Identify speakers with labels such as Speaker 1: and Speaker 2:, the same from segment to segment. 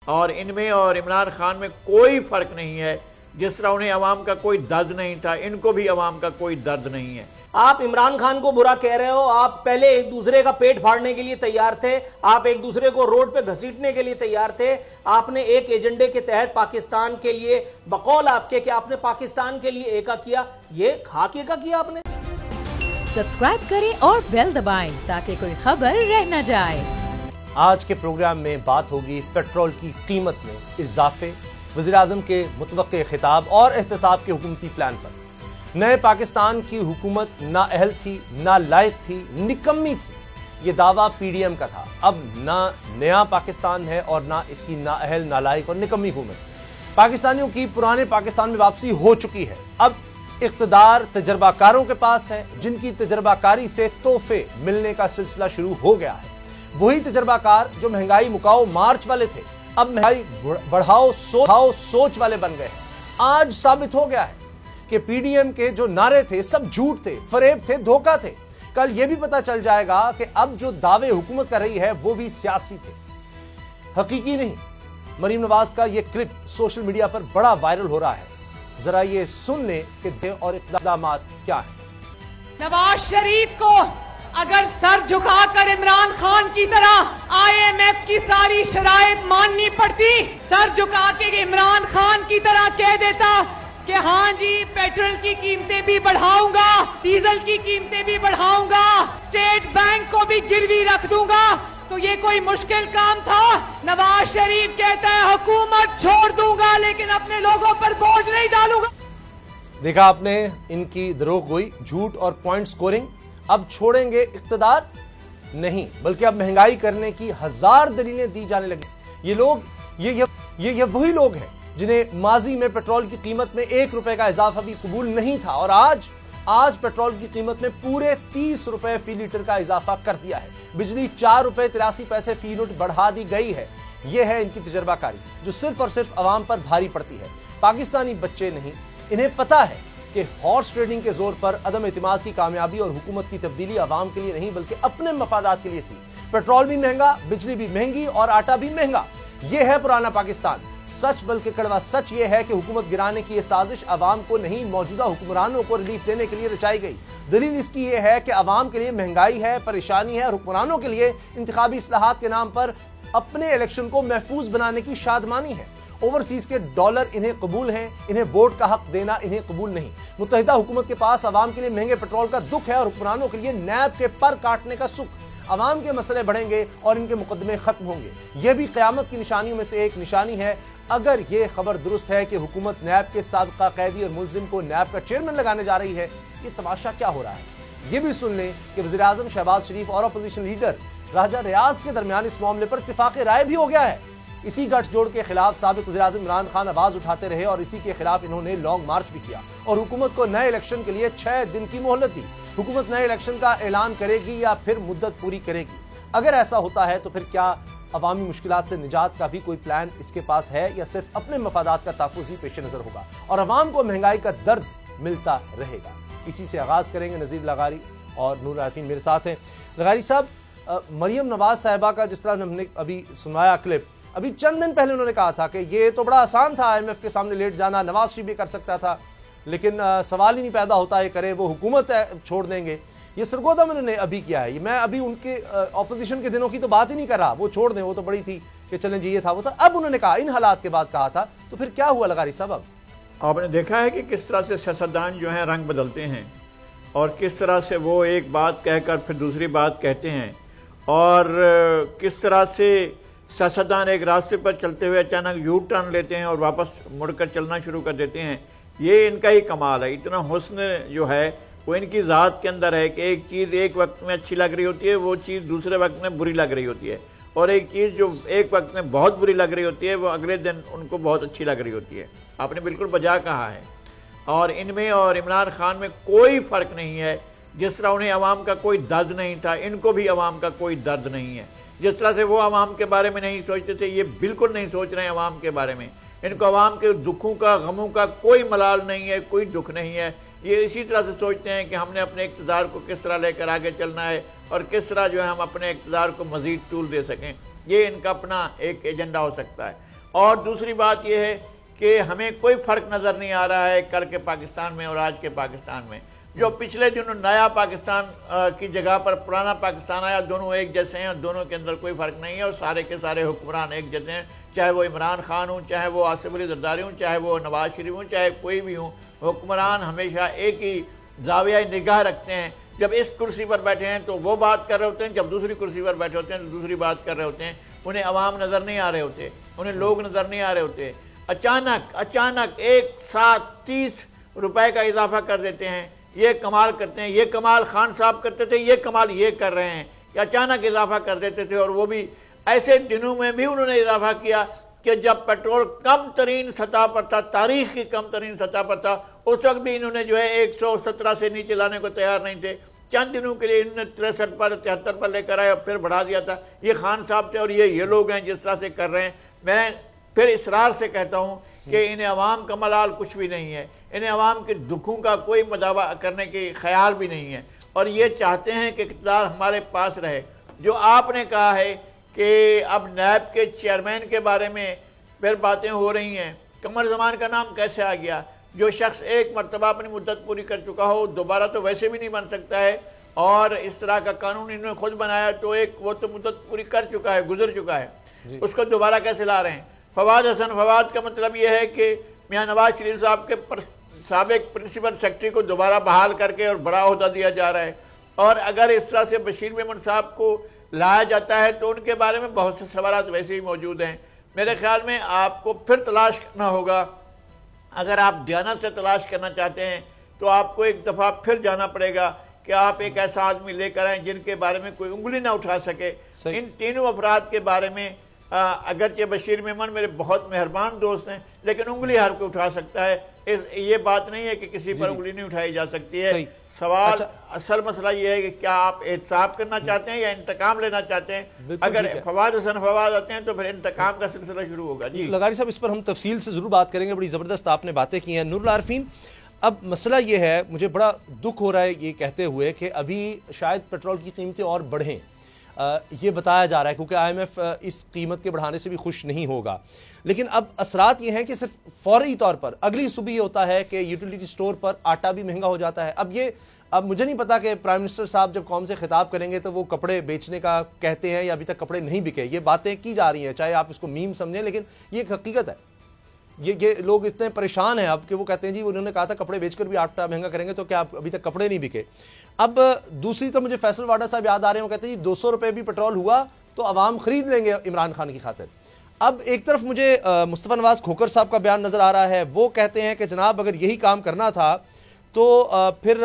Speaker 1: اور ان میں اور عمران خان میں کوئی فرق نہیں ہے. جس طرح انہیں عوام کا کوئی درد نہیں تھا، ان کو بھی عوام کا کوئی درد نہیں ہے.
Speaker 2: آپ عمران خان کو برا کہہ رہے ہو، آپ پہلے ایک دوسرے کا پیٹ پھاڑنے کے لیے تیار تھے، آپ ایک دوسرے کو روڈ پہ گھسیٹنے کے لیے تیار تھے. آپ نے ایک ایجنڈے کے تحت پاکستان کے لیے بقول آپ کے کہ آپ نے پاکستان کے لیے ایکا کیا، یہ خاک ایکا کیا آپ نے.
Speaker 3: سبسکرائب کریں اور بیل دبائیں تاکہ کوئی خبر رہ نہ جائے.
Speaker 4: آج کے پروگرام میں بات ہوگی پیٹرول کی قیمت میں اضافے، وزیراعظم کے متوقع خطاب اور احتساب کے حکومتی پلان پر. نئے پاکستان کی حکومت نہ اہل تھی، نہ لائق تھی، نکمی تھی، یہ دعویٰ پی ڈی ایم کا تھا. اب نہ نیا پاکستان ہے اور نہ اس کی نہ اہل، نہ لائق اور نکمی حکومت. پاکستانیوں کی پرانے پاکستان میں واپسی ہو چکی ہے. اب اقتدار تجربہ کاروں کے پاس ہے، جن کی تجربہ کاری سے تحفے ملنے کا سلسلہ شروع ہو گیا ہے. وہی تجربہ کار جو مہنگائی مکاؤ مارچ والے تھے، اب مہنگائی بڑھاؤ سوچ والے بن گئے ہیں. آج ثابت ہو گیا ہے کہ پی ڈی ایم کے جو نعرے تھے سب جھوٹ تھے، فریب تھے، دھوکہ تھے. کل یہ بھی پتا چل جائے گا کہ اب جو دعوے حکومت کر رہی ہے وہ بھی سیاسی تھے، حقیقی نہیں. مریم نواز کا یہ کلپ سوشل میڈیا پر بڑا وائرل ہو رہا ہے. ذرا یہ سن لیں کہ دے اور اقدامات کیا ہیں.
Speaker 5: نواز شریف کو اگر سر جھکا کر عمران خان کی طرح آئی ایم ایف کی ساری شرائط ماننی پڑتی، سر جھکا کے عمران خان کی طرح کہہ دیتا کہ ہاں جی پیٹرول کی قیمتیں بھی بڑھاؤں گا، ڈیزل کی قیمتیں بھی بڑھاؤں گا، اسٹیٹ بینک کو بھی گروی رکھ دوں گا، تو یہ کوئی مشکل کام تھا؟ نواز شریف کہتا ہے حکومت چھوڑ دوں گا لیکن اپنے لوگوں پر بوجھ نہیں ڈالوں گا.
Speaker 4: دیکھا آپ نے ان کی دروغ گوئی، جھوٹ اور پوائنٹ سکورنگ. اب چھوڑیں گے اقتدار؟ نہیں، بلکہ اب مہنگائی کرنے کی 1000 دلیلیں دی جانے لگی. یہ لوگ یہ وہی لوگ ہیں جنہیں ماضی میں پیٹرول کی قیمت میں 1 روپے کا اضافہ بھی قبول نہیں تھا، اور آج پیٹرول کی قیمت میں پورے 30 روپے فی لیٹر کا اضافہ کر دیا ہے. بجلی 4 روپے 83 پیسے فی یونٹ بڑھا دی گئی ہے. یہ ہے ان کی تجربہ کاری جو صرف اور صرف عوام پر بھاری پڑتی ہے. پاکستانی بچے نہیں، انہیں پتا ہے کہ ہارس ٹریڈنگ کے زور پر عدم اعتماد کی کامیابی اور حکومت کی تبدیلی عوام کے لیے نہیں بلکہ اپنے مفادات کے لیے تھی. پیٹرول بھی مہنگا، بجلی بھی مہنگی اور آٹا بھی مہنگا. یہ ہے پرانا پاکستان. سچ بلکہ کڑوا سچ یہ ہے کہ حکومت گرانے کی یہ سازش عوام کو نہیں، موجودہ حکمرانوں کو ریلیف دینے کے لیے رچائی گئی. دلیل اس کی یہ ہے کہ عوام کے لیے مہنگائی ہے، پریشانی ہے، اور حکمرانوں کے لیے انتخابی اصلاحات کے نام پر اپنے الیکشن کو محفوظ بنانے کی شادمانی ہے. اوورسیز کے ڈالر انہیں قبول ہیں، انہیں ووٹ کا حق دینا انہیں قبول نہیں. متحدہ حکومت کے پاس عوام کے لیے مہنگے پیٹرول کا دکھ ہے اور حکمرانوں کے لیے نیب کے پر کاٹنے کا سکھ. عوام کے مسئلے بڑھیں گے اور ان کے مقدمے ختم ہوں گے. یہ بھی قیامت کی نشانیوں میں سے ایک نشانی ہے. اگر یہ خبر درست ہے کہ حکومت نیب کے سابقہ قیدی اور ملزم کو نیب کا چیئرمین لگانے جا رہی ہے، یہ تماشا کیا ہو رہا ہے؟ یہ بھی سن لیں کہ وزیراعظم شہباز شریف اور اپوزیشن لیڈر راجہ ریاض کے درمیان اس معاملے پر اتفاق رائے بھی ہو گیا ہے. اسی گٹھ جوڑ کے خلاف سابق وزیراعظم عمران خان آواز اٹھاتے رہے اور اسی کے خلاف انہوں نے لانگ مارچ بھی کیا اور حکومت کو نئے الیکشن کے لیے 6 دن کی مہلت دی. حکومت نئے الیکشن کا اعلان کرے گی یا پھر مدت پوری کرے گی؟ اگر ایسا ہوتا ہے تو پھر کیا عوامی مشکلات سے نجات کا بھی کوئی پلان اس کے پاس ہے یا صرف اپنے مفادات کا تحفظ ہی پیش نظر ہوگا اور عوام کو مہنگائی کا درد ملتا رہے گا؟ اسی سے آغاز کریں گے. نذیر لغاری اور نور عارفین میرے ساتھ ہیں. لغاری صاحب، مریم نواز صاحبہ کا جس طرح ہم نے ابھی سنوایا کلپ، ابھی چند دن پہلے انہوں نے کہا تھا کہ یہ تو بڑا آسان تھا آئی ایم ایف کے سامنے لیٹ جانا، نواز شریف بھی کر سکتا تھا، لیکن سوال ہی نہیں پیدا ہوتا یہ کرے، وہ حکومت چھوڑ دیں گے. یہ سرگودم انہوں نے ابھی کیا ہے. میں ابھی ان کے اپوزیشن کے دنوں کی تو بات ہی نہیں کر رہا، وہ چھوڑ دیں، وہ تو بڑی تھی کہ چلیں جی یہ تھا وہ تھا. اب انہوں نے کہا، ان حالات کے بعد کہا تھا، تو پھر کیا ہوا لغاری صاحب؟ اب
Speaker 1: آپ نے دیکھا ہے کہ کس طرح سے سیاستدان جو ہیں رنگ بدلتے ہیں اور کس طرح سے وہ ایک بات کہہ کر پھر دوسری بات کہتے ہیں، اور کس طرح سے سیاستدان ایک راستے پر چلتے ہوئے اچانک یو ٹرن لیتے ہیں اور واپس مڑ کر چلنا شروع کر دیتے ہیں. یہ ان کا ہی کمال ہے. اتنا حسن جو ہے وہ ان کی ذات کے اندر ہے کہ ایک چیز ایک وقت میں اچھی لگ رہی ہوتی ہے، وہ چیز دوسرے وقت میں بری لگ رہی ہوتی ہے، اور ایک چیز جو ایک وقت میں بہت بری لگ رہی ہوتی ہے وہ اگلے دن ان کو بہت اچھی لگ رہی ہوتی ہے. آپ نے بالکل بجا کہا ہے. اور ان میں اور عمران خان میں کوئی فرق نہیں ہے. جس طرح انہیں عوام کا کوئی درد نہیں تھا، ان کو بھی عوام کا کوئی درد نہیں ہے. جس طرح سے وہ عوام کے بارے میں نہیں سوچتے تھے، یہ بالکل نہیں سوچ رہے ہیں عوام کے بارے میں. ان کو عوام کے دکھوں کا، غموں کا کوئی ملال نہیں ہے، کوئی دکھ نہیں ہے. یہ اسی طرح سے سوچتے ہیں کہ ہم نے اپنے اقتدار کو کس طرح لے کر آگے چلنا ہے اور کس طرح جو ہے ہم اپنے اقتدار کو مزید طول دے سکیں. یہ ان کا اپنا ایک ایجنڈا ہو سکتا ہے. اور دوسری بات یہ ہے کہ ہمیں کوئی فرق نظر نہیں آ رہا ہے کل کے پاکستان میں اور آج کے پاکستان میں. جو پچھلے دنوں نیا پاکستان کی جگہ پر پرانا پاکستان آیا، دونوں ایک جیسے ہیں اور دونوں کے اندر کوئی فرق نہیں ہے اور سارے کے سارے حکمران ایک جیسے ہیں، چاہے وہ عمران خان ہوں، چاہے وہ آصف علی زرداری ہوں، چاہے وہ نواز شریف ہوں، چاہے کوئی بھی ہوں، حکمران ہمیشہ ایک ہی زاویہ نگاہ رکھتے ہیں. جب اس کرسی پر بیٹھے ہیں تو وہ بات کر رہے ہوتے ہیں، جب دوسری کرسی پر بیٹھے ہوتے ہیں تو دوسری بات کر رہے ہوتے ہیں. انہیں عوام نظر نہیں آ رہے ہوتے، انہیں لوگ نظر نہیں آ رہے ہوتے. اچانک ایک ساتھ 30 روپے کا اضافہ کر دیتے ہیں. یہ کمال کرتے ہیں، یہ کمال خان صاحب کرتے تھے، یہ کمال یہ کر رہے ہیں کہ اچانک اضافہ کر دیتے تھے. اور وہ بھی ایسے دنوں میں بھی انہوں نے اضافہ کیا کہ جب پیٹرول کم ترین سطح پر تھا، تاریخ کی کم ترین سطح پر تھا، اس وقت بھی انہوں نے جو ہے 117 سے نیچے لانے کو تیار نہیں تھے. چند دنوں کے لیے انہوں نے 63 پر 73 پر لے کر آئے اور پھر بڑھا دیا تھا. یہ خان صاحب تھے اور یہ لوگ ہیں جس طرح سے کر رہے ہیں. میں پھر اصرار سے کہتا ہوں کہ انہیں عوام کا ملال کچھ بھی نہیں ہے، انہیں عوام کے دکھوں کا کوئی مداوع کرنے کے خیال بھی نہیں ہے، اور یہ چاہتے ہیں کہ اقتدار ہمارے پاس رہے. جو آپ نے کہا ہے کہ اب نیب کے چیئرمین کے بارے میں پھر باتیں ہو رہی ہیں، قمر زمان کا نام کیسے آ گیا؟ جو شخص ایک مرتبہ اپنی مدت پوری کر چکا ہو دوبارہ تو ویسے بھی نہیں بن سکتا ہے، اور اس طرح کا قانون انہوں نے خود بنایا تو وہ تو مدت پوری کر چکا ہے، گزر چکا ہے، اس کو دوبارہ کیسے لا رہے ہیں؟ فواد حسن فواد کا مطلب یہ ہے کہ میاں نواز شریف صاحب کے سابق پرنسپل سیکرٹری کو دوبارہ بحال کر کے اور بڑا عہدہ دیا جا رہا ہے. اور اگر اس طرح سے بشیر میمن صاحب کو لایا جاتا ہے تو ان کے بارے میں بہت سے سوالات ویسے ہی موجود ہیں. میرے خیال میں آپ کو پھر تلاش کرنا ہوگا. اگر آپ دیانت سے تلاش کرنا چاہتے ہیں تو آپ کو ایک دفعہ پھر جانا پڑے گا کہ آپ ایک ایسا آدمی لے کر آئیں جن کے بارے میں کوئی انگلی نہ اٹھا سکے. ان تینوں افراد کے بارے میں اگرچہ بشیر میمن میرے بہت مہربان دوست ہیں لیکن انگلی ہر کوئی اٹھا سکتا ہے. یہ بات نہیں ہے کہ کسی پر انگلی نہیں اٹھائی جا سکتی ہے. سوال اصل مسئلہ یہ ہے کہ کیا آپ احتساب کرنا چاہتے ہیں یا انتقام لینا چاہتے ہیں؟ اگر فواد حسن فواد آتے ہیں تو پھر انتقام کا سلسلہ شروع ہوگا. جی
Speaker 4: لغاری صاحب، اس پر ہم تفصیل سے ضرور بات کریں گے. بڑی زبردست آپ نے باتیں کی ہیں. نور العارفین، اب مسئلہ یہ ہے، مجھے بڑا دکھ ہو رہا ہے یہ کہتے ہوئے کہ ابھی شاید پیٹرول کی قیمتیں اور بڑھیں، یہ بتایا جا رہا ہے کیونکہ آئی ایم ایف اس قیمت کے بڑھانے سے بھی خوش نہیں ہوگا. لیکن اب اثرات یہ ہیں کہ صرف فوری طور پر اگلی صبح یہ ہوتا ہے کہ یوٹیلیٹی سٹور پر آٹا بھی مہنگا ہو جاتا ہے. اب مجھے نہیں پتا کہ پرائم منسٹر صاحب جب قوم سے خطاب کریں گے تو وہ کپڑے بیچنے کا کہتے ہیں یا ابھی تک کپڑے نہیں بکے. یہ باتیں کی جا رہی ہیں، چاہے آپ اس کو میم سمجھیں لیکن یہ ایک حقیقت ہے. یہ لوگ اتنے پریشان ہیں اب کہ وہ کہتے ہیں جی انہوں نے کہا تھا کپڑے بیچ کر بھی آٹا مہنگا کریں گے، تو کیا ابھی تک کپڑے نہیں بکے؟ اب دوسری طرف مجھے فیصل واڈا صاحب یاد آ رہے ہیں، وہ کہتے ہیں جی 200 روپے بھی پیٹرول ہوا تو عوام خرید لیں گے عمران خان کی خاطر. اب ایک طرف مجھے مصطفیٰ نواز کھوکھر صاحب کا بیان نظر آ رہا ہے، وہ کہتے ہیں کہ جناب اگر یہی کام کرنا تھا تو پھر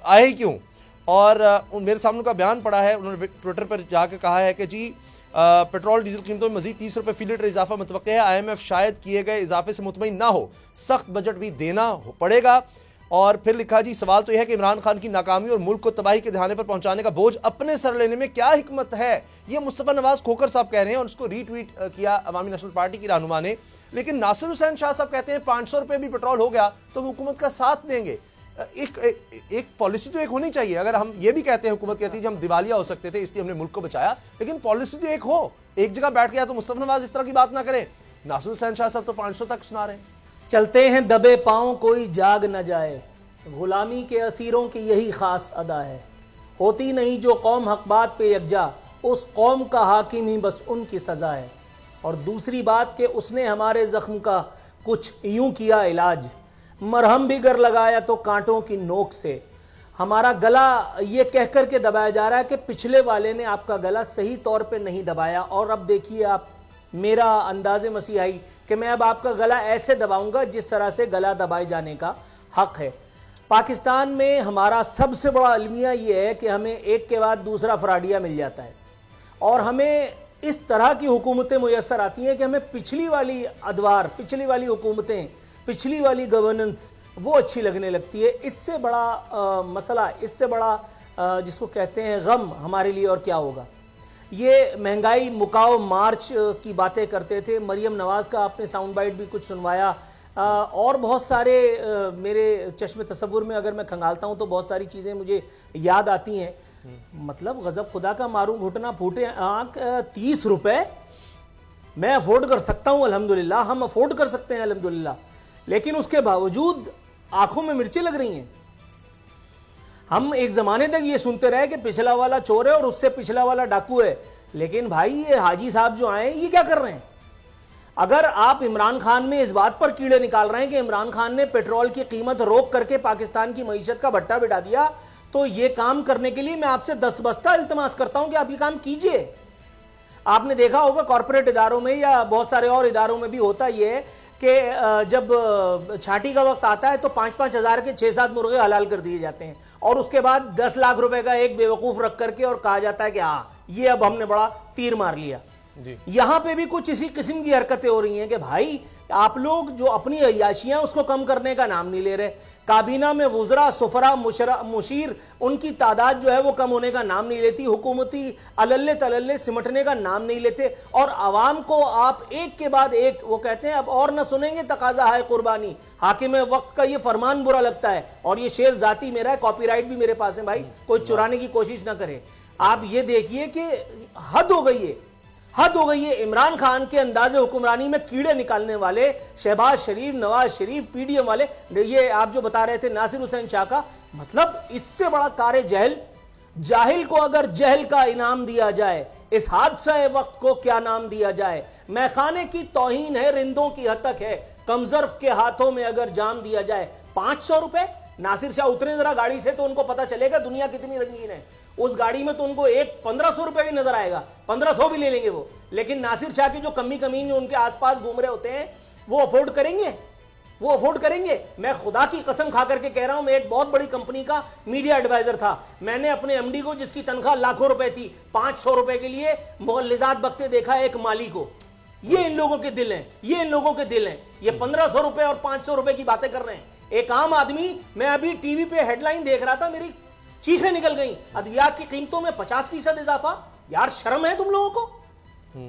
Speaker 4: آئے کیوں؟ اور میرے سامنے کا بیان پڑا ہے، انہوں نے ٹویٹر پر جا کے کہا ہے کہ جی پیٹرول ڈیزل قیمتوں میں مزید 30 روپے فی لیٹر اضافہ متوقع ہے. آئی ایم ایف شاید کیے گئے اضافے سے مطمئن نہ ہو، سخت بجٹ بھی دینا پڑے گا. اور پھر لکھا جی سوال تو یہ ہے کہ عمران خان کی ناکامی اور ملک کو تباہی کے دہانے پر پہنچانے کا بوجھ اپنے سر لینے میں کیا حکمت ہے؟ یہ مصطفیٰ نواز کھوکھر صاحب کہہ رہے ہیں اور اس کو ری ٹویٹ کیا عوامی نیشنل پارٹی کی رہنما نے. لیکن ناصر حسین شاہ صاحب کہتے ہیں 500 روپے بھی پیٹرول ہو گیا تو حکومت کا ساتھ دیں گے. ایک پالیسی تو ایک ہونی چاہیے. اگر ہم یہ بھی کہتے ہیں، حکومت کہتی ہے کہ ہم دیوالیہ ہو سکتے تھے اس لیے ہم نے ملک کو بچایا، لیکن پالیسی تو ایک ہو. ایک جگہ بیٹھ گیا تو مصطفیٰ نواز اس طرح کی بات نہ کریں. ناصر حسین شاہ صاحب تو 500 تک سنا رہے ہیں.
Speaker 2: چلتے ہیں دبے پاؤں کوئی جاگ نہ جائے، غلامی کے اسیروں کی یہی خاص ادا ہے. ہوتی نہیں جو قوم حق بات پہ یکجا، اس قوم کا حاکم ہی بس ان کی سزا ہے. اور دوسری بات کہ اس نے ہمارے زخم کا کچھ یوں کیا علاج، مرہم بھی گر لگایا تو کانٹوں کی نوک سے. ہمارا گلا یہ کہہ کر کے دبایا جا رہا ہے کہ پچھلے والے نے آپ کا گلا صحیح طور پہ نہیں دبایا، اور اب دیکھیے آپ میرا انداز مسیحائی کہ میں اب آپ کا گلا ایسے دباؤں گا جس طرح سے گلا دبائے جانے کا حق ہے. پاکستان میں ہمارا سب سے بڑا المیہ یہ ہے کہ ہمیں ایک کے بعد دوسرا فراڈیا مل جاتا ہے، اور ہمیں اس طرح کی حکومتیں میسر آتی ہیں کہ ہمیں پچھلی والی ادوار، پچھلی والی حکومتیں، پچھلی والی گورننس وہ اچھی لگنے لگتی ہے. اس سے بڑا مسئلہ، اس سے بڑا جس کو کہتے ہیں غم ہمارے لیے اور کیا ہوگا. یہ مہنگائی مکاؤ مارچ کی باتیں کرتے تھے. مریم نواز کا آپ نے ساؤنڈ بائٹ بھی کچھ سنوایا، اور بہت سارے میرے چشم تصور میں اگر میں کھنگالتا ہوں تو بہت ساری چیزیں مجھے یاد آتی ہیں. مطلب غضب خدا کا ماروں گھٹنا پھوٹے آنکھ. 30 روپے میں افورڈ کر سکتا ہوں الحمدللہ, ہم افورڈ کر سکتے ہیں الحمدللہ, لیکن اس کے باوجود آنکھوں میں مرچیں لگ رہی ہیں. ہم ایک زمانے تک یہ سنتے رہے کہ پچھلا والا چور ہے اور اس سے پچھلا والا ڈاکو ہے, لیکن بھائی یہ حاجی صاحب جو آئے ہیں یہ کیا کر رہے ہیں؟ اگر آپ عمران خان میں اس بات پر کیڑے نکال رہے ہیں کہ عمران خان نے پیٹرول کی قیمت روک کر کے پاکستان کی معیشت کا بھٹا بٹھا دیا, تو یہ کام کرنے کے لیے میں آپ سے دستبستہ التماس کرتا ہوں کہ آپ یہ کام کیجئے. آپ نے دیکھا ہوگا کارپوریٹ اداروں میں یا بہت سارے اور اداروں میں بھی ہوتا یہ ہے کہ جب چھانٹی کا وقت آتا ہے تو 5-5 ہزار کے 6-7 مرغے حلال کر دیے جاتے ہیں, اور اس کے بعد 10 لاکھ روپے کا ایک بے وقوف رکھ کر کے اور کہا جاتا ہے کہ ہاں یہ اب ہم نے بڑا تیر مار لیا. یہاں پہ بھی کچھ اسی قسم کی حرکتیں ہو رہی ہیں کہ بھائی آپ لوگ جو اپنی عیاشیاں اس کو کم کرنے کا نام نہیں لے رہے, کابینہ میں وزراء, سفراء, مشیر, ان کی تعداد جو ہے وہ کم ہونے کا نام نہیں لیتی, حکومتی اللے تللے سمٹنے کا نام نہیں لیتے, اور عوام کو آپ ایک کے بعد ایک وہ کہتے ہیں اب اور نہ سنیں گے تقاضا ہے قربانی, حاکم وقت کا یہ فرمان برا لگتا ہے, اور یہ شعر ذاتی میرا ہے, کاپی رائٹ بھی میرے پاس ہے بھائی, کوئی چرانے کی کوشش نہ کرے. آپ یہ دیکھیے کہ حد ہو گئی ہے, حد ہو گئی ہے. عمران خان کے انداز حکمرانی میں کیڑے نکالنے والے شہباز شریف, Nawaz Sharif, P D M والے, یہ آپ جو بتا رہے تھے ناصر حسین شاہ کا, مطلب اس سے بڑا کار جاہل کو اگر جہل کا انعام دیا جائے, اس حادثہ وقت کو کیا نام دیا جائے. میخانے کی توہین ہے, رندوں کی ہتک ہے, کمظرف کے ہاتھوں میں اگر جام دیا جائے. 500 روپے ناصر شاہ اترے ذرا گاڑی سے تو ان کو پتا چلے گا دنیا کتنی رنگین ہے. اس گاڑی میں تو ان کو ایک 1500 روپے بھی نظر آئے گا, 1500 بھی لے لیں گے وہ, لیکن ناصر شاہ کی جو کمین جو ان کے آس پاس گھوم رہے ہوتے ہیں وہ افورڈ کریں گے, وہ افورڈ کریں گے. میں خدا کی قسم کھا کر کے کہہ رہا ہوں, میں ایک بہت بڑی کمپنی کا میڈیا ایڈوائزر تھا, میں نے اپنے ایم ڈی کو جس کی تنخواہ لاکھوں روپے تھی 500 روپے کے لیے مغلظات بکتے دیکھا ایک مالی کو. یہ ان لوگوں کے دل ہیں, یہ ان لوگوں کے دل ہیں. یہ 1500 روپے اور 500 روپے کی باتیں کر رہے ہیں. ایک عام آدمی, میں ابھی ٹی وی پہ ہیڈ لائن دیکھ رہا تھا, میری چیخیں نکل گئیں, ادویات کی قیمتوں میں 50% اضافہ. یار شرم ہے تم لوگوں کو,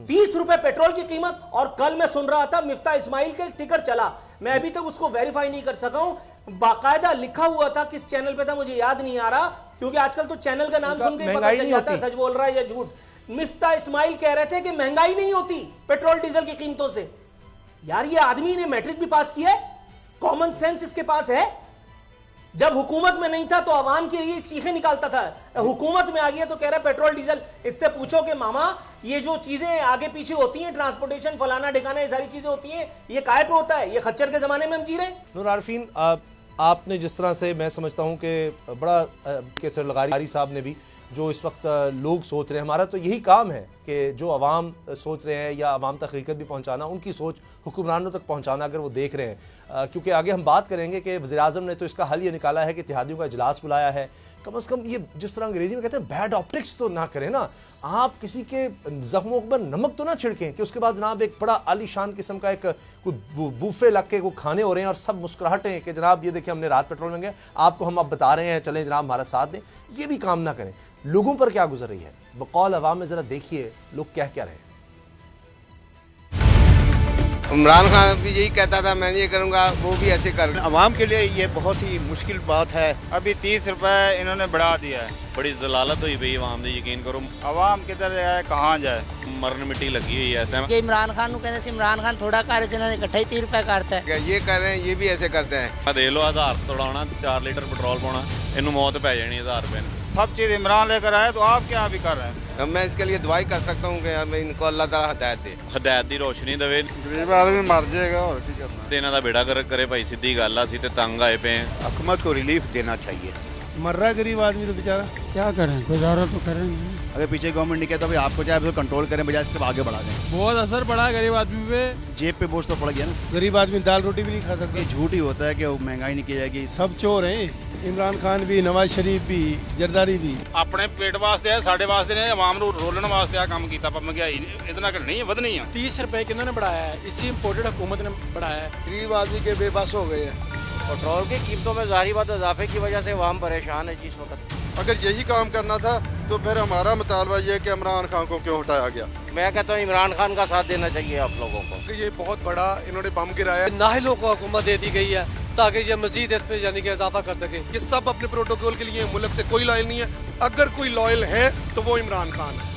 Speaker 2: 30 روپے پیٹرول کی قیمت. اور کل میں سن رہا تھا مفتاح اسماعیل کا ایک ٹکر چلا, میں ابھی تک اس کو ویریفائی نہیں کر سکا ہوں, باقاعدہ لکھا ہوا تھا, کس چینل پہ تھا مجھے یاد نہیں آ رہا, کیونکہ آج کل تو چینل کا نام سن کے پتہ چل جاتا ہے سچ بول رہا ہے یا جھوٹ. مفتاح اسماعیل کہہ رہے تھے کہ مہنگائی نہیں ہوتی پیٹرول ڈیزل کی قیمتوں سے. یار یہ آدمی نے میٹرک بھی پاس کیا ہے, کامن سینس اس کے پاس ہے. جب حکومت میں نہیں تھا تو عوام کے لیے چیخیں نکالتا تھا, حکومت میں آ گیا تو کہہ رہا ہے پیٹرول ڈیزل. اس سے پوچھو کہ ماما یہ جو چیزیں آگے پیچھے ہوتی ہیں, ٹرانسپورٹیشن فلانا ڈھکانا, یہ ساری چیزیں ہوتی ہیں, یہ کائے پہ ہوتا ہے؟ یہ خچر کے زمانے میں ہم جی رہے ہیں.
Speaker 4: نور عارفین, آپ نے جس طرح سے, میں سمجھتا ہوں کہ بڑا کیسر لغاری صاحب نے بھی, جو اس وقت لوگ سوچ رہے ہیں, ہمارا تو یہی کام ہے کہ جو عوام سوچ رہے ہیں یا عوام تک حقیقت بھی پہنچانا, ان کی سوچ حکمرانوں تک پہنچانا اگر وہ دیکھ رہے ہیں. کیونکہ آگے ہم بات کریں گے کہ وزیراعظم نے تو اس کا حل یہ نکالا ہے کہ اتحادیوں کا اجلاس بلایا ہے. کم از کم یہ جس طرح انگریزی میں کہتے ہیں بیڈ آپٹکس تو نہ کریں نا, آپ کسی کے زخموں پر نمک تو نہ چھڑکیں کہ اس کے بعد جناب ایک بڑا عالی شان قسم کا ایک کوئی بوفے لگ کے کوئی کھانے ہو رہے ہیں اور سب مسکراہٹیں کہ جناب یہ دیکھیں ہم نے رات پیٹرول میں گئے, آپ کو ہم اب بتا رہے ہیں, چلیں جناب ہمارا ساتھ دیں. یہ بھی کام نہ کریں. لوگوں پر کیا گزر رہی ہے بقول عوام میں, ذرا دیکھیے لوگ کہہ کیا رہے ہیں.
Speaker 6: عمران خان بھی یہی کہتا تھا میں یہ کروں گا, وہ بھی ایسے کر.
Speaker 7: عوام کے لیے یہ بہت ہی مشکل بات ہے.
Speaker 8: ابھی 30 روپے انہوں نے بڑھا دیا ہے.
Speaker 9: بڑی ضلالت ہوئی پئی عوام نے, یقین کرو.
Speaker 8: عوام کدھر جائے, کہاں جائے,
Speaker 9: مرن مٹی لگی ہوئی ہے. ایسے
Speaker 10: کہ عمران خان کو کہنے سے عمران خان تھوڑا کار سے انہوں نے اکٹھا ہی 30 روپے کرتا ہے.
Speaker 6: یہ کر رہے ہیں, یہ بھی ایسے کرتے ہیں.
Speaker 9: دے لو 1000 توڑانا, 4 لیٹر پیٹرول پاؤنا, انہوں موت پی جانی 1000 روپے.
Speaker 8: سب چیز عمران لے کر آئے تو آپ کیا بھی کر رہے ہیں.
Speaker 6: میں اس کے لیے دعائی کر سکتا ہوں کہ ان کو اللہ تعالیٰ ہدایت دے,
Speaker 9: ہدایت دی روشنی دے.
Speaker 8: غریب آدمی مر جائے گا اور کی کرنا.
Speaker 9: دینا دا بیڑا کرے بھائی, سیدھی گل ہے, اسی تے تنگ آئے پے ہیں.
Speaker 7: حکومت کو ریلیف دینا چاہیے.
Speaker 11: مر رہا غریب آدمی تو بیچارہ, کیا کریں, گزارا تو کریں گے.
Speaker 7: اگر پیچھے گورنمنٹ نہیں کہتا بھائی آپ کو چاہے کنٹرول کریں, بجائے اس کے آگے بڑھا دیں.
Speaker 11: بہت اثر پڑا ہے غریب آدمی پہ,
Speaker 7: جیب پہ بوجھ تو پڑ گیا نا.
Speaker 11: غریب آدمی دال روٹی بھی نہیں کھا سکتا.
Speaker 7: یہ جھوٹ ہی ہوتا ہے کہ وہ مہنگائی نہیں کی جائے گی.
Speaker 11: سب چور ہیں, عمران خان بھی, نواز شریف بھی, زرداری بھی.
Speaker 8: اپنے پیٹ واسطے ہے, ساڈے واسطے نے, عوام نو رولن واسطے آ کام کیتا. پر مہنگائی اتنا کہ نہیں ہے, ود نہیں ہے.
Speaker 11: 30 روپے کنہوں نے بڑھایا ہے, اسی امپورٹڈ حکومت نے بڑھایا ہے.
Speaker 6: غریب آدمی کے بے بس ہو گئے ہیں.
Speaker 12: پیٹرول کی قیمتوں میں ظاہری بات اضافے کی وجہ سے عوام پریشان ہے جس وقت.
Speaker 13: اگر یہی کام کرنا تھا تو پھر ہمارا مطالبہ یہ ہے کہ عمران خان کو کیوں ہٹایا گیا.
Speaker 12: میں کہتا ہوں عمران خان کا ساتھ دینا چاہیے آپ لوگوں کو.
Speaker 13: یہ بہت بڑا انہوں نے بم گرایا.
Speaker 11: نااہلوں کو حکومت دے دی گئی ہے تاکہ یہ مزید اس پہ یعنی کہ اضافہ کر سکے.
Speaker 13: یہ سب اپنے پروٹوکول کے لیے, ملک سے کوئی لائل نہیں ہے. اگر کوئی لائل ہے تو وہ عمران خان ہے.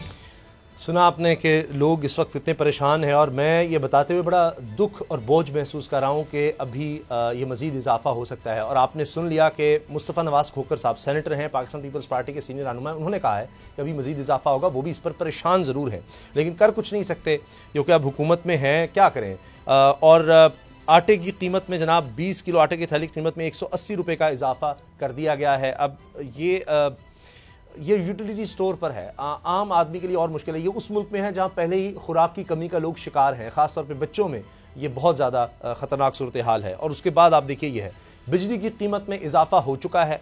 Speaker 4: سنا آپ نے کہ لوگ اس وقت اتنے پریشان ہیں، اور میں یہ بتاتے ہوئے بڑا دکھ اور بوجھ محسوس کر رہا ہوں کہ ابھی یہ مزید اضافہ ہو سکتا ہے. اور آپ نے سن لیا کہ مصطفیٰ نواز کھوکھر صاحب سینیٹر ہیں، پاکستان پیپلز پارٹی کے سینئر رہنما، انہوں نے کہا ہے کہ ابھی مزید اضافہ ہوگا. وہ بھی اس پر پریشان ضرور ہیں لیکن کر کچھ نہیں سکتے کیونکہ اب حکومت میں ہیں، کیا کریں. اور آٹے کی قیمت میں جناب 20 کلو آٹے کی تھیلی کی قیمت میں 180 روپے کا اضافہ کر دیا گیا ہے. اب یہ یوٹیلیٹی سٹور پر ہے، عام آدمی کے لیے اور مشکل ہے. یہ اس ملک میں ہے جہاں پہلے ہی خوراک کی کمی کا لوگ شکار ہیں، خاص طور پہ بچوں میں یہ بہت زیادہ خطرناک صورتحال ہے. اور اس کے بعد آپ دیکھیے یہ ہے، بجلی کی قیمت میں اضافہ ہو چکا ہے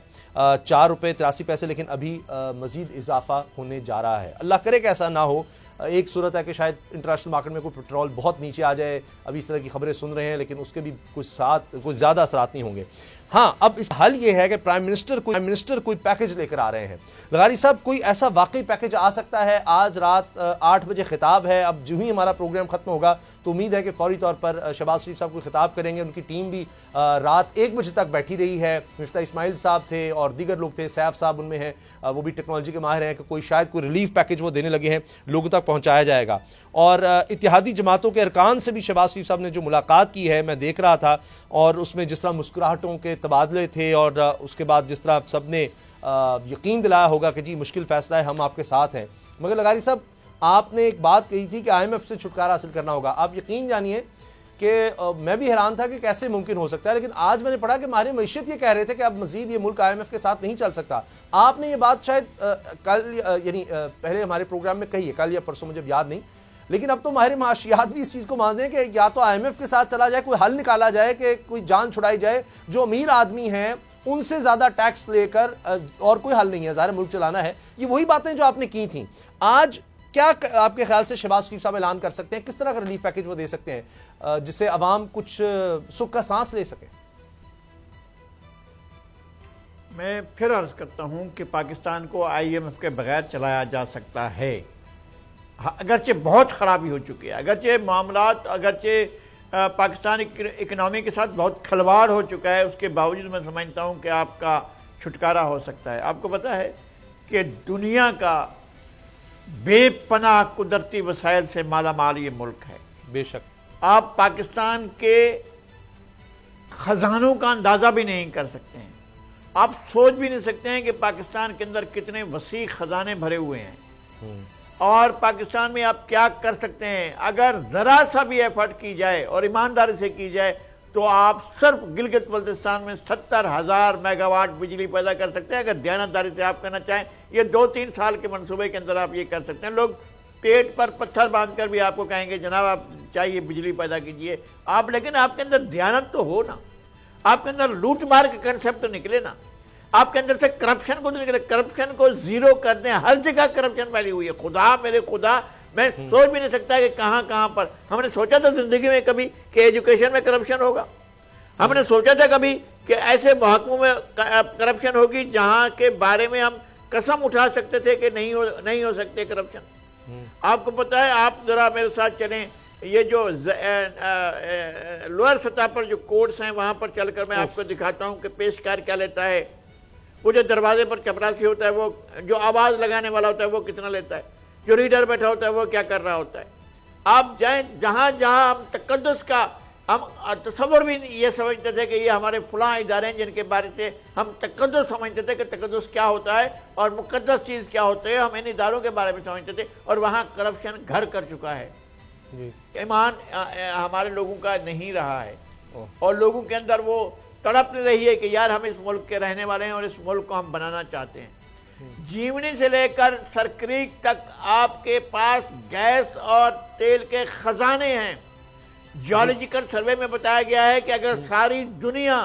Speaker 4: 4 روپے 83 پیسے، لیکن ابھی مزید اضافہ ہونے جا رہا ہے. اللہ کرے کہ ایسا نہ ہو. ایک صورت ہے کہ شاید انٹرنیشنل مارکیٹ میں کوئی پیٹرول بہت نیچے آ جائے، ابھی اس طرح کی خبریں سن رہے ہیں، لیکن اس کے بھی کچھ زیادہ اثرات نہیں ہوں گے. ہاں، اب اس حل یہ ہے کہ پرائم منسٹر کوئی پیکج لے کر آ رہے ہیں. لغاری صاحب، کوئی ایسا واقعی پیکج آ سکتا ہے؟ آج رات 8 بجے خطاب ہے. اب جو ہی ہمارا پروگرام ختم ہوگا تو امید ہے کہ فوری طور پر شہباز شریف صاحب کو خطاب کریں گے. ان کی ٹیم بھی رات 1 بجے تک بیٹھی رہی ہے. مفتاح اسماعیل صاحب تھے اور دیگر لوگ تھے، سیف صاحب ان میں ہیں، وہ بھی ٹیکنالوجی کے ماہر ہیں، کہ کوئی شاید کوئی ریلیف پیکج وہ دینے لگے ہیں، لوگوں تک پہنچایا جائے گا. اور اتحادی جماعتوں کے ارکان سے بھی شہباز شریف صاحب نے جو ملاقات کی ہے، میں دیکھ رہا تھا، اور اس میں جس طرح مسکراہٹوں کے تبادلے تھے، اور اس کے بعد جس طرح سب نے یقین دلایا ہوگا کہ جی مشکل فیصلہ ہے، ہم آپ کے ساتھ ہیں. مگر لغاری صاحب، آپ نے ایک بات کہی تھی کہ IMF سے چھٹکارا حاصل کرنا ہوگا. آپ یقین جانیے کہ میں بھی حیران تھا کہ کیسے ممکن ہو سکتا ہے، لیکن آج میں نے پڑھا کہ ماہر معیشت یہ کہہ رہے تھے کہ اب مزید یہ ملک IMF کے ساتھ نہیں چل سکتا. آپ نے یہ بات شاید کل یعنی پہلے ہمارے پروگرام میں کہی ہے، کل یا پرسوں، مجھے یاد نہیں، لیکن اب تو ماہر معاشیات بھی اس چیز کو مان رہے ہیں کہ یا تو IMF کے ساتھ چلا جائے، کوئی حل نکالا جائے کہ کوئی جان چھڑائی جائے. جو امیر آدمی ہیں ان سے زیادہ ٹیکس لے کر اور کوئی حل نہیں ہے، ظاہر ملک چلانا ہے. یہ وہی باتیں جو آپ نے کی تھیں. آج کیا آپ کے خیال سے شہباز شریف صاحب اعلان کر سکتے ہیں؟ کس طرح کا ریلیف پیکج وہ دے سکتے ہیں جس سے عوام کچھ سکھ کا سانس لے سکے؟
Speaker 1: میں پھر عرض کرتا ہوں کہ پاکستان کو IMF کے بغیر چلایا جا سکتا ہے. اگرچہ بہت خرابی ہو چکی ہے، اگرچہ معاملات، اگرچہ پاکستان اکنامی کے ساتھ بہت کھلواڑ ہو چکا ہے، اس کے باوجود میں سمجھتا ہوں کہ آپ کا چھٹکارا ہو سکتا ہے. آپ کو پتہ ہے کہ دنیا کا بے پناہ قدرتی وسائل سے مالا مال یہ ملک ہے.
Speaker 4: بے شک.
Speaker 1: آپ پاکستان کے خزانوں کا اندازہ بھی نہیں کر سکتے ہیں. آپ سوچ بھی نہیں سکتے ہیں کہ پاکستان کے اندر کتنے وسیع خزانے بھرے ہوئے ہیں. اور پاکستان میں آپ کیا کر سکتے ہیں اگر ذرا سا بھی ایفرٹ کی جائے اور ایمانداری سے کی جائے تو آپ صرف گلگت بلتستان میں 70,000 میگا واٹ بجلی پیدا کر سکتے ہیں. اگر دیانتداری سے آپ کرنا چاہیں، یہ 2-3 سال کے منصوبے کے اندر آپ یہ کر سکتے ہیں. لوگ پیٹ پر پتھر باندھ کر بھی آپ کو کہیں گے جناب آپ چاہیے بجلی پیدا کیجئے آپ، لیکن آپ کے اندر دیانت تو ہو نا، آپ کے اندر لوٹ مار کا کنسپٹ نکلے نا، آپ کے اندر سے کرپشن کو تو نکلے. کرپشن کو زیرو کر دیں. ہر جگہ کرپشن پھیلی ہوئی ہے. خدا میرے خدا، میں سوچ بھی نہیں سکتا کہ کہاں پر ہم نے سوچا تھا زندگی میں کبھی کہ ایجوکیشن میں کرپشن ہوگا. ہم نے سوچا تھا کبھی کہ ایسے محکموں میں کرپشن ہوگی جہاں کے بارے میں ہم قسم اٹھا سکتے تھے کہ نہیں ہو سکتے کرپشن. آپ کو پتہ ہے، آپ ذرا میرے ساتھ چلیں، یہ جو لوئر سطح پر جو کوڈز ہیں وہاں پر چل کر میں آپ کو دکھاتا ہوں کہ پیشکار کیا لیتا ہے. وہ جو دروازے پر چپراسی ہوتا ہے، وہ جو آواز لگانے والا ہوتا ہے وہ کتنا لیتا ہے، جو ریڈر بیٹھا ہوتا ہے وہ کیا کر رہا ہوتا ہے. آپ جائیں جہاں ہم تقدس کا ہم تصور بھی یہ سمجھتے تھے کہ یہ ہمارے فلاں ادارے ہیں جن کے بارے سے ہم تقدس سمجھتے تھے کہ تقدس کیا ہوتا ہے اور مقدس چیز کیا ہوتا ہے، ہم ان اداروں کے بارے میں سمجھتے تھے، اور وہاں کرپشن گھر کر چکا ہے. ایمان ہمارے لوگوں کا نہیں رہا ہے، اور لوگوں کے اندر وہ تڑپ نہیں رہی ہے کہ یار ہم اس ملک کے رہنے والے ہیں اور اس ملک کو ہم بنانا چاہتے ہیں. جیونی سے لے کر سرکریک تک آپ کے پاس گیس اور تیل کے خزانے ہیں. جیولوجیکل سروے میں بتایا گیا ہے کہ اگر ساری دنیا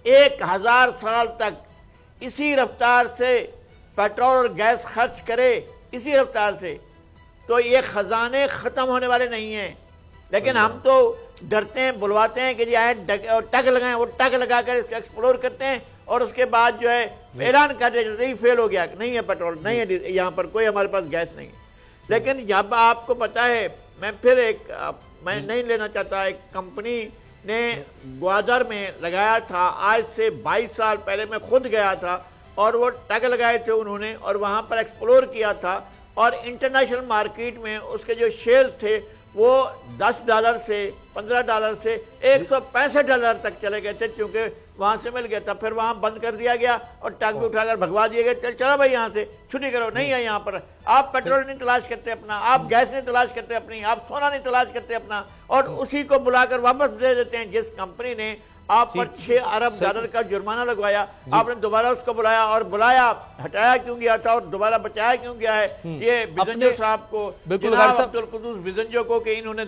Speaker 1: 1000 سال تک اسی رفتار سے پیٹرول اور گیس خرچ کرے، اسی رفتار سے، تو یہ خزانے ختم ہونے والے نہیں ہیں. لیکن ہم تو ڈرتے ہیں، بلواتے ہیں کہ جی آئیں ٹگ لگائیں، وہ ٹگ لگا کر اس کو ایکسپلور کرتے ہیں اور اس کے بعد جو ہے اعلان کر دیا جاتا ہے فیل ہو گیا، نہیں ہے پیٹرول، نہیں ہے یہاں پر کوئی ہمارے پاس گیس نہیں. لیکن جب آپ کو پتہ ہے، میں پھر میں نہیں لینا چاہتا، ایک کمپنی نے گوادر میں لگایا تھا، آج سے 22 سال پہلے میں خود گیا تھا، اور وہ ٹگ لگائے تھے انہوں نے اور وہاں پر ایکسپلور کیا تھا، اور انٹرنیشنل مارکیٹ میں اس کے جو شیئر تھے وہ $10 سے $15 سے $165 تک چلے گئے تھے، کیونکہ وہاں سے مل گیا تھا. پھر وہاں بند کر دیا گیا اور ٹانگ بھی اٹھا کر بھگوا دیے گئے. چلو بھائی یہاں سے چھٹی کرو، نہیں ہے یہاں پر. آپ پیٹرول نہیں تلاش کرتے اپنا، آپ گیس نہیں تلاش کرتے اپنی، آپ سونا نہیں تلاش کرتے اپنا، اور اسی کو بلا کر واپس دے دیتے ہیں. جس کمپنی نے آپ پر $6 ارب کا جرمانہ لگوایا، آپ نے دوبارہ اس کو بلایا، اور بلایا ہٹایا کیوں گیا تھا اور دوبارہ بچایا کیوں گیا ہے؟ یہ بزنجو صاحب کو، جناب عبدالقدوس بزنجو کو، کہ انہوں نے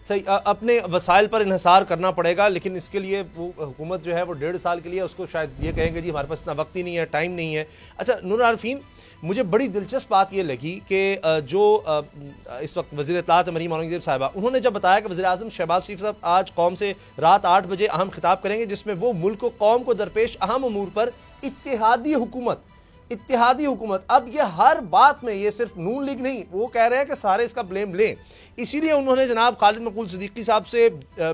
Speaker 4: صحیح اپنے وسائل پر انحصار کرنا پڑے گا. لیکن اس کے لیے وہ حکومت جو ہے وہ 1.5 سال کے لیے اس کو شاید یہ کہیں گے جی ہمارے پاس اتنا وقت ہی نہیں ہے، ٹائم نہیں ہے. اچھا نور عارفین، مجھے بڑی دلچسپ بات یہ لگی کہ جو اس وقت وزیر اطلاعات مریم اورنگزیب صاحبہ، انہوں نے جب بتایا کہ وزیراعظم شہباز شریف صاحب آج قوم سے رات 8 بجے اہم خطاب کریں گے، جس میں وہ ملک و قوم کو درپیش اہم امور پر اتحادی حکومت. اب یہ ہر بات میں، یہ صرف نون لیگ نہیں، وہ کہہ رہے ہیں کہ سارے اس کا بلیم لیں. اسی لیے انہوں نے جناب خالد مقبول صدیقی صاحب سے،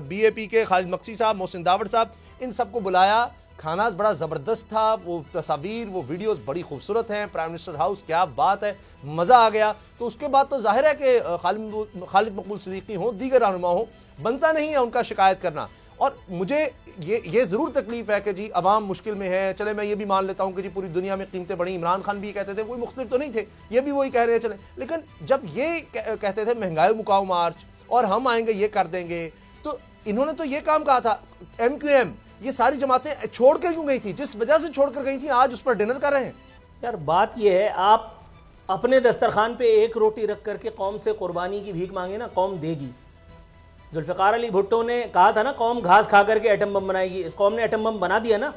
Speaker 4: بی اے پی کے خالد مقصی صاحب، محسن داوڑ صاحب، ان سب کو بلایا. کھانا بڑا زبردست تھا، وہ تصاویر، وہ ویڈیوز بڑی خوبصورت ہیں. پرائم منسٹر ہاؤس، کیا بات ہے، مزہ آ گیا. تو اس کے بعد تو ظاہر ہے کہ خالد مقبول صدیقی ہوں، دیگر رہنما ہوں، بنتا نہیں ہے ان کا شکایت کرنا. اور مجھے یہ ضرور تکلیف ہے کہ جی عوام مشکل میں ہے. چلے میں یہ بھی مان لیتا ہوں کہ جی پوری دنیا میں قیمتیں بڑھی، عمران خان بھی کہتے تھے، کوئی مختلف تو نہیں تھے، یہ بھی وہی کہہ رہے ہیں. چلیں، لیکن جب یہ کہتے تھے مہنگائی مکاؤ مارچ اور ہم آئیں گے یہ کر دیں گے، تو انہوں نے تو یہ کام کہا تھا. ایم کیو ایم، یہ ساری جماعتیں چھوڑ کے کیوں گئی تھی؟ جس وجہ سے چھوڑ کر گئی تھی آج اس پر ڈنر کر رہے ہیں.
Speaker 2: یار بات یہ ہے، آپ اپنے دسترخوان پہ ایک روٹی رکھ کر کے قوم سے قربانی کی بھیک مانگے نا، قوم دے گی. ذوالفقار علی بھٹو نے کہا تھا نا قوم گھاس کھا کر کے ایٹم بم بنائے گی. اس قوم نے ایٹم بم بنا دیا نا.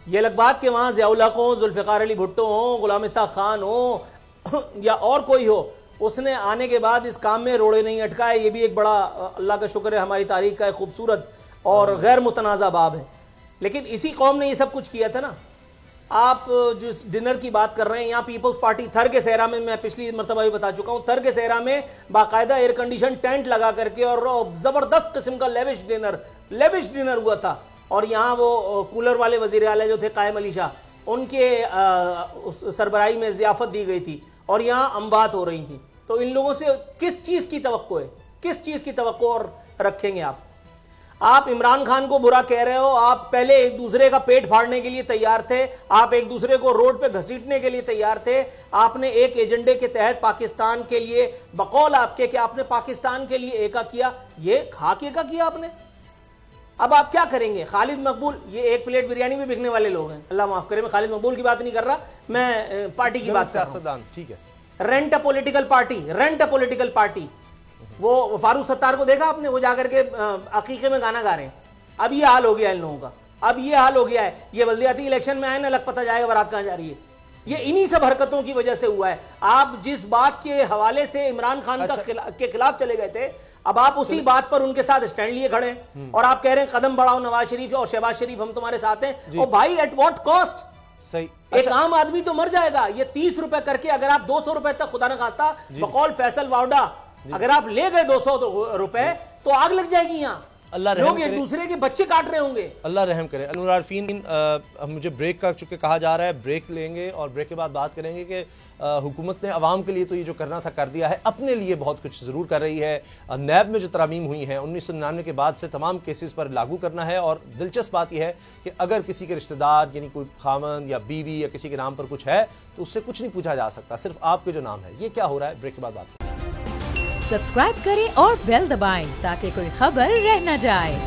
Speaker 2: یہ الگ بات کہ وہاں ضیاء الحق ہوں، ذوالفقار علی بھٹو ہوں، غلام اسحاق خان ہوں یا اور کوئی ہو، اس نے آنے کے بعد اس کام میں روڑے نہیں اٹکائے. یہ بھی ایک بڑا اللہ کا شکر ہے، ہماری تاریخ کا ایک خوبصورت اور غیر متنازع باب ہے. لیکن اسی قوم نے یہ سب کچھ کیا تھا نا. آپ جو ڈنر کی بات کر رہے ہیں، یہاں پیپلز پارٹی تھر کے صحرا میں پچھلی مرتبہ بھی بتا چکا ہوں، تھر کے صحرا میں باقاعدہ ایئر کنڈیشن ٹینٹ لگا کر کے اور زبردست قسم کا لیوش ڈنر ہوا تھا. اور یہاں وہ کولر والے وزیر اعلیٰ جو تھے قائم علی شاہ، ان کے سربراہی میں ضیافت دی گئی تھی اور یہاں اموات ہو رہی تھیں. تو ان لوگوں سے کس چیز کی توقع ہے، کس چیز کی توقع اور رکھیں گے آپ عمران خان کو برا کہہ رہے ہو. آپ پہلے ایک دوسرے کا پیٹ پھاڑنے کے لیے تیار تھے، آپ ایک دوسرے کو روڈ پہ گھسیٹنے کے لیے تیار تھے. آپ نے ایک ایجنڈے کے تحت پاکستان کے لیے، بقول آپ کے کہ آپ نے پاکستان کے لیے ایکا کیا، یہ خاک ایکا کیا آپ نے. اب آپ کیا کریں گے؟ خالد مقبول، یہ ایک پلیٹ بریانی بھی بکنے والے لوگ ہیں، اللہ معاف کرے، میں خالد مقبول کی بات نہیں کر رہا، میں پارٹی کی بات کر رہا ہوں. ٹھیک ہے، رینٹ اے پولیٹیکل پارٹی. وہ فاروق ستار کو دیکھا آپ نے، وہ جا کر کے عقیقے میں گانا گا رہے ہیں. اب یہ حال ہو گیا ان لوگوں کا، اب یہ حال ہو گیا ہے. یہ بلدیاتی الیکشن میں آئے نا، الگ پتہ جائے گا بارات کہاں جا رہی ہے. یہ انہی سب حرکتوں کی وجہ سے ہوا ہے. آپ جس بات کے حوالے سے عمران خان کے خلاف چلے گئے تھے، اب آپ اسی بات پر ان کے ساتھ اسٹینڈ لیے کھڑے ہیں اور آپ کہہ رہے ہیں قدم بڑھاؤ نواز شریف اور شہباز شریف، ہم تمہارے ساتھ ہیں. اور بھائی ایٹ واٹ کاسٹ؟
Speaker 4: صحیح،
Speaker 2: ایک عام آدمی تو مر جائے گا. یہ 30 روپے کر کے اگر آپ 200 روپے تک، خدا نہ خواستہ بقول فیصل واوڈا، اگر آپ لے گئے 200 روپے تو آگ لگ جائے گی. یہاں لوگ ایک دوسرے کے بچے کاٹ رہے ہوں گے. اللہ
Speaker 4: رحم کرے. نور عارفین، مجھے بریک کا چونکہ کہا جا رہا ہے، بریک لیں گے اور بریک کے بعد بات کریں گے کہ حکومت نے عوام کے لیے تو یہ جو کرنا تھا کر دیا ہے، اپنے لیے بہت کچھ ضرور کر رہی ہے. نیب میں جو ترامیم ہوئی ہیں 1999 کے بعد سے تمام کیسز پر لاگو کرنا ہے. اور دلچسپ بات یہ ہے کہ اگر کسی کے رشتہ دار یعنی کوئی خامن یا بیوی یا کسی کے نام پر کچھ ہے تو اس سے کچھ نہیں پوچھا جا سکتا، صرف آپ کے جو نام ہے. یہ کیا ہو رہا ہے؟ بریک کے بعد بات.
Speaker 3: سبسکرائب کریں اور بیل دبائیں تاکہ کوئی خبر رہ نہ جائے.